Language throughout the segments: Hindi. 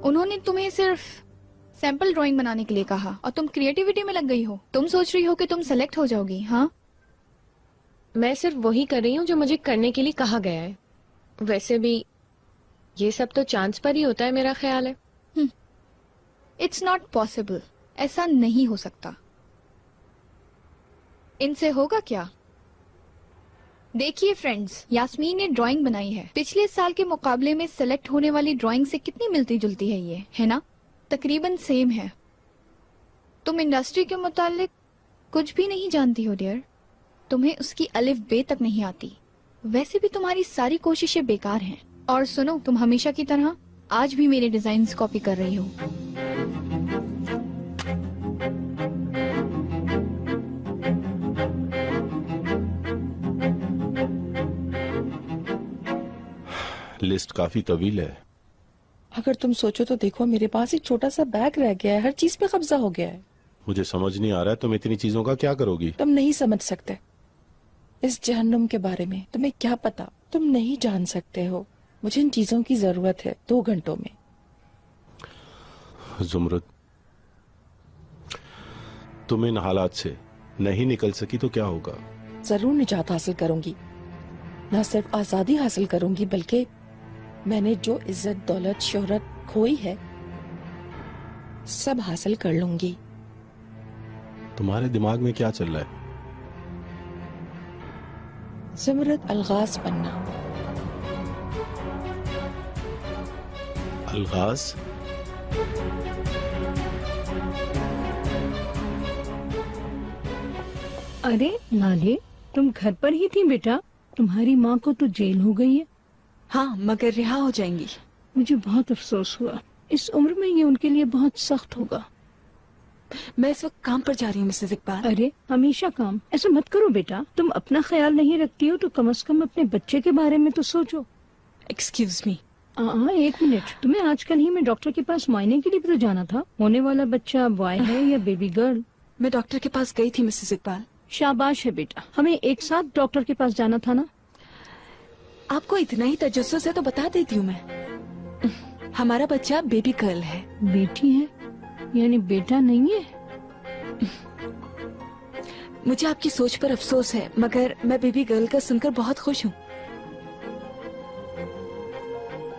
उन्होंने तुम्हें सिर्फ सैंपल ड्राइंग बनाने के लिए कहा और तुम क्रिएटिविटी में लग गई हो। तुम सोच रही हो कि तुम सेलेक्ट हो जाओगी। हाँ, मैं सिर्फ वही कर रही हूँ जो मुझे करने के लिए कहा गया है। वैसे भी ये सब तो चांस पर ही होता है, मेरा ख्याल है। इट्स नॉट पॉसिबल, ऐसा नहीं हो सकता। इनसे होगा क्या? देखिए फ्रेंड्स, यास्मीन ने ड्राइंग बनाई है। पिछले साल के मुकाबले में सेलेक्ट होने वाली ड्राइंग से कितनी मिलती जुलती है ये, है ना? तकरीबन सेम है। तुम इंडस्ट्री के मुतालिक कुछ भी नहीं जानती हो डियर। तुम्हें उसकी अलिफ बे तक नहीं आती। वैसे भी तुम्हारी सारी कोशिशें बेकार हैं। और सुनो, तुम हमेशा की तरह आज भी मेरे डिजाइन्स कॉपी कर रही हो। लिस्ट काफी तवील है। अगर तुम सोचो तो देखो, मेरे पास एक छोटा सा बैग रह गया है, हर चीज पे कब्जा हो गया है। मुझे समझ नहीं आ रहा है तुम इतनी चीजों का क्या करोगी। तुम नहीं समझ सकते इस जहन्नुम के बारे में। तुम्हें क्या पता, तुम नहीं जान सकते हो। मुझे इन चीजों की जरूरत है 2 घंटों में। जुमरत, तुम इन हालात से नहीं निकल सकी तो क्या होगा? जरूर निजात हासिल करूंगी। न सिर्फ आजादी हासिल करूंगी, बल्कि मैंने जो इज्जत, दौलत, शोहरत खोई है, सब हासिल कर लूंगी। तुम्हारे दिमाग में क्या चल रहा है? जुमरत, अलगाज बनना। अलगाज? अरे लाले, तुम घर पर ही थी बेटा? तुम्हारी माँ को तो जेल हो गई है। हाँ, मगर रिहा हो जाएंगी। मुझे बहुत अफसोस हुआ। इस उम्र में ये उनके लिए बहुत सख्त होगा। मैं इस वक्त काम पर जा रही हूँ मिसेस इकबाल। अरे हमेशा काम? ऐसा मत करो बेटा। तुम अपना ख्याल नहीं रखती हो तो कम से कम अपने बच्चे के बारे में तो सोचो। Excuse me. हाँ, 1 मिनट। तुम्हें आजकल ही में डॉक्टर के पास मुआयने के लिए भी तो जाना था। होने वाला बच्चा बॉय है या बेबी गर्ल? मैं डॉक्टर के पास गई थी मिसेस इकबाल। शाबाश है बेटा। हमें एक साथ डॉक्टर के पास जाना था ना। आपको इतना ही तजस्सुस है तो बता देती हूँ मैं। हमारा बच्चा बेबी गर्ल है। बेटी है यानी बेटा नहीं है? मुझे आपकी सोच पर अफसोस है, मगर मैं बेबी गर्ल का सुनकर बहुत खुश हूँ।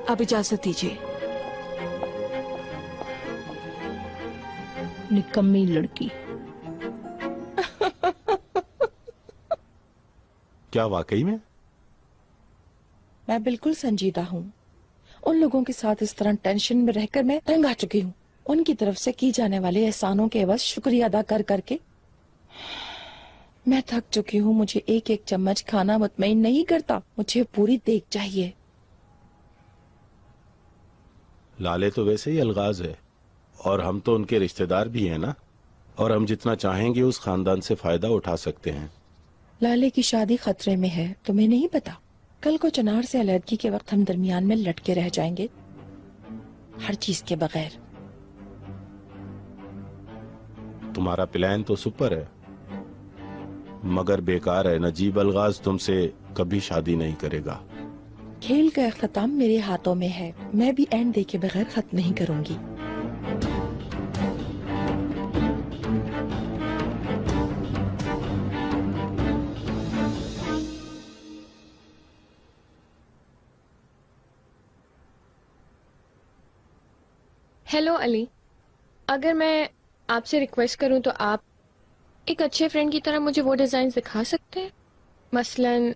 अब इजाजत दीजिए। निकम्मी लड़की। क्या वाकई में? मैं बिल्कुल संजीदा हूँ। उन लोगों के साथ इस तरह टेंशन में रहकर मैं तंग आ चुकी हूँ। उनकी तरफ से की जाने वाले एहसानों के एवज शुक्रिया अदा कर करके मैं थक चुकी हूँ। मुझे एक एक चम्मच खाना मुतमईन नहीं करता, मुझे पूरी देख चाहिए। लाले तो वैसे ही अलगाज है और हम तो उनके रिश्तेदार भी हैं ना, और हम जितना चाहेंगे उस खानदान से फायदा उठा सकते हैं। लाले की शादी खतरे में है, तुम्हें नहीं पता? कल को चनार से अलहदगी के वक्त हम दरमियान में लटके रह जाएंगे, हर चीज के बगैर। तुम्हारा प्लान तो सुपर है, मगर बेकार है। नजीब अलगाज तुमसे कभी शादी नहीं करेगा। खेल का अख्ताम मेरे हाथों में है। मैं भी एंड दे के बगैर खत्म नहीं करूंगी। हेलो अली, अगर मैं आपसे रिक्वेस्ट करूं तो आप एक अच्छे फ्रेंड की तरह मुझे वो डिजाइन दिखा सकते हैं? मसलन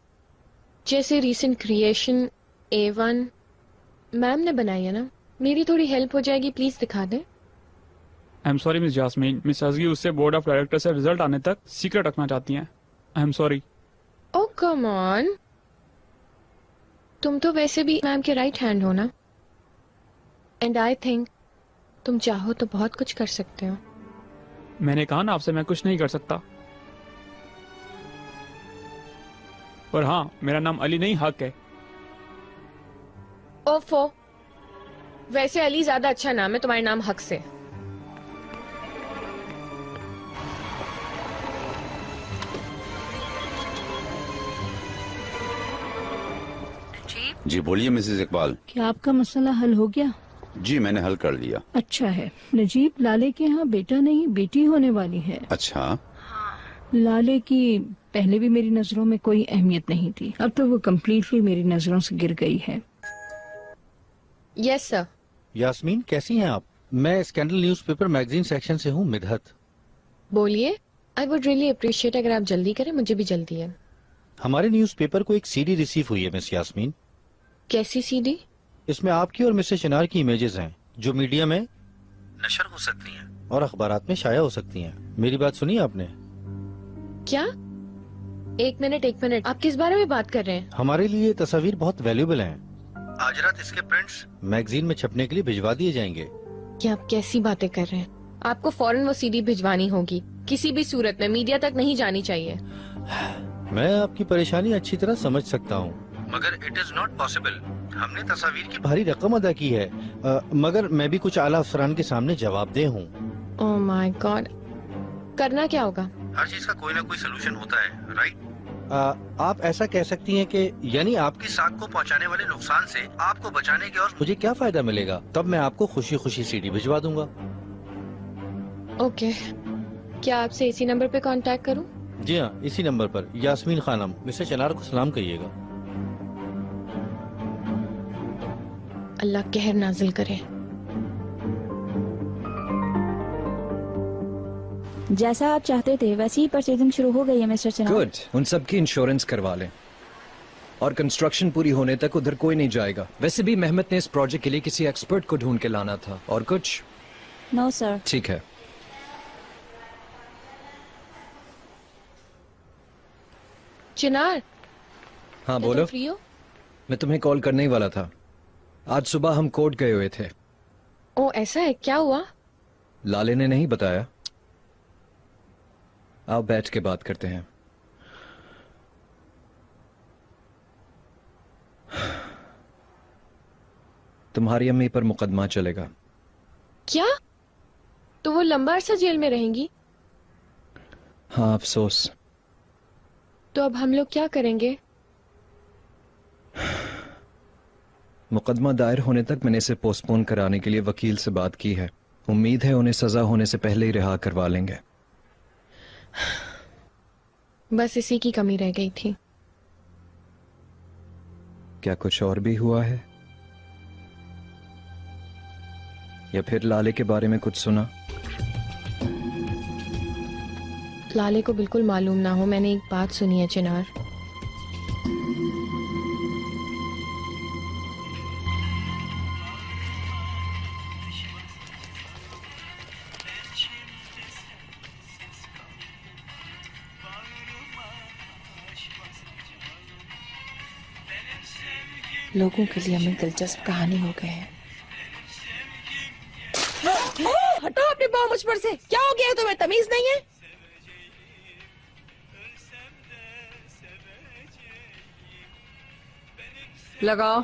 जैसे रीसेंट क्रिएशन A1 मैम ने बनाई है ना, मेरी थोड़ी हेल्प हो जाएगी। प्लीज दिखा दें। I am sorry miss Jasmine, miss अजगी उससे बोर्ड ऑफ डायरेक्टर से रिजल्ट आने तक सीक्रेट रखना चाहती हैं। I am sorry. Oh come on, तुम तो वैसे भी मैम के राइट हैंड हो ना, एंड आई थिंक तुम चाहो तो बहुत कुछ कर सकते हो। मैंने कहा ना आपसे मैं कुछ नहीं कर सकता। पर हाँ, मेरा नाम अली नहीं हक है। ओफो, वैसे अली ज्यादा अच्छा नाम है तुम्हारे नाम हक से। जी बोलिए मिसेस इकबाल। क्या आपका मसला हल हो गया? जी मैंने हल कर लिया। अच्छा है नजीब, लाले के यहाँ बेटा नहीं बेटी होने वाली है। अच्छा, लाले की पहले भी मेरी नजरों में कोई अहमियत नहीं थी, अब तो वो कम्प्लीटली मेरी नजरों से गिर गई है। Yes sir. यास्मीन कैसी हैं आप? मैं स्कैंडल न्यूज़पेपर मैगजीन सेक्शन से हूँ, मिधत। बोलिए। आई वुड रियली अप्रिशिएट अगर आप जल्दी करें, मुझे भी जल्दी है। हमारे न्यूज़पेपर को एक सीडी रिसीव हुई है मिस यास्मीन। कैसी सीडी? इसमें आपकी और मिस्टर चिनार की इमेजेस हैं जो मीडिया में नशर हो सकती हैं और अखबारात में शाया हो सकती हैं। मेरी बात सुनी आपने? क्या? एक मिनट, आप किस बारे में बात कर रहे हैं? हमारे लिए ये तस्वीर बहुत वैल्यूएबल हैं। आज रात इसके प्रिंट्स मैगजीन में छपने के लिए भिजवा दिए जाएंगे। क्या आप कैसी बातें कर रहे हैं? आपको फौरन वो सीडी भिजवानी होगी, किसी भी सूरत में मीडिया तक नहीं जानी चाहिए। मैं आपकी परेशानी अच्छी तरह समझ सकता हूँ, मगर इट इज नॉट पॉसिबल। हमने तस्वीर की भारी रकम अदा की है, मगर मैं भी कुछ आला अफसरान के सामने जवाबदेह हूँ। ओह माय गॉड, करना क्या होगा? हर चीज का कोई ना कोई सोल्यूशन होता है, राइट? आप ऐसा कह सकती हैं कि यानी आपकी साख को पहुंचाने वाले नुकसान से आपको बचाने के और मुझे क्या फायदा मिलेगा? तब मैं आपको खुशी खुशी सीडी भिजवा दूंगा। ओके, क्या आपसे इसी नंबर पे कांटेक्ट करूं? जी हाँ, इसी नंबर पर। यास्मीन खानम, मिस्टर चिनार को सलाम कहिएगा। अल्लाह कहर नाजिल करे। जैसा आप चाहते थे वैसी ही परचेजिंग शुरू हो गई है मिस्टर चिनार। गुड, उन सब की इंश्योरेंस करवा लें और कंस्ट्रक्शन पूरी होने तक उधर कोई नहीं जाएगा। वैसे भी मेहमत ने इस प्रोजेक्ट के लिए किसी एक्सपर्ट को ढूंढ के लाना था। और कुछ? No sir. ठीक है। चिनार। हाँ बोलो। फ्री हो? मैं तुम्हें कॉल करने ही वाला था। आज सुबह हम कोर्ट गए हुए थे। ओ ऐसा है, क्या हुआ? लाले ने नहीं बताया। आओ बैठ के बात करते हैं। तुम्हारी अम्मी पर मुकदमा चलेगा। क्या? तो वो लंबा अरसा जेल में रहेंगी? हाँ अफसोस। तो अब हम लोग क्या करेंगे? मुकदमा दायर होने तक मैंने इसे पोस्टपोन कराने के लिए वकील से बात की है। उम्मीद है उन्हें सजा होने से पहले ही रिहा करवा लेंगे। बस इसी की कमी रह गई थी। क्या कुछ और भी हुआ है या फिर लाले के बारे में कुछ सुना? लाले को बिल्कुल मालूम ना हो, मैंने एक बात सुनी है चिनार। लोगों के लिए हमें दिलचस्प कहानी हो गए हैं। हटाओ अपने पाँव मुझ पर से। क्या हो गया है तुम्हें? तमीज नहीं है? लगाओ।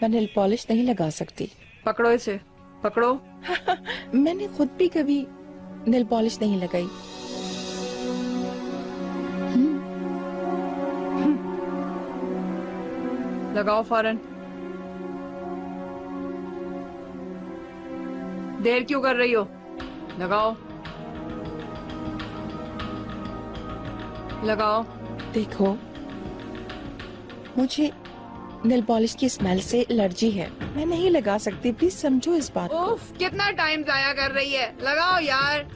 मैं नेल पॉलिश नहीं लगा सकती। पकड़ो इसे, पकड़ो। मैंने खुद भी कभी नेल पॉलिश नहीं लगाई। लगाओ फौरन। देर क्यों कर रही हो? लगाओ, लगाओ। देखो, मुझे नेल पॉलिश की स्मेल से एलर्जी है, मैं नहीं लगा सकती। प्लीज समझो इस बात को। उफ, कितना टाइम जाया कर रही है। लगाओ यार।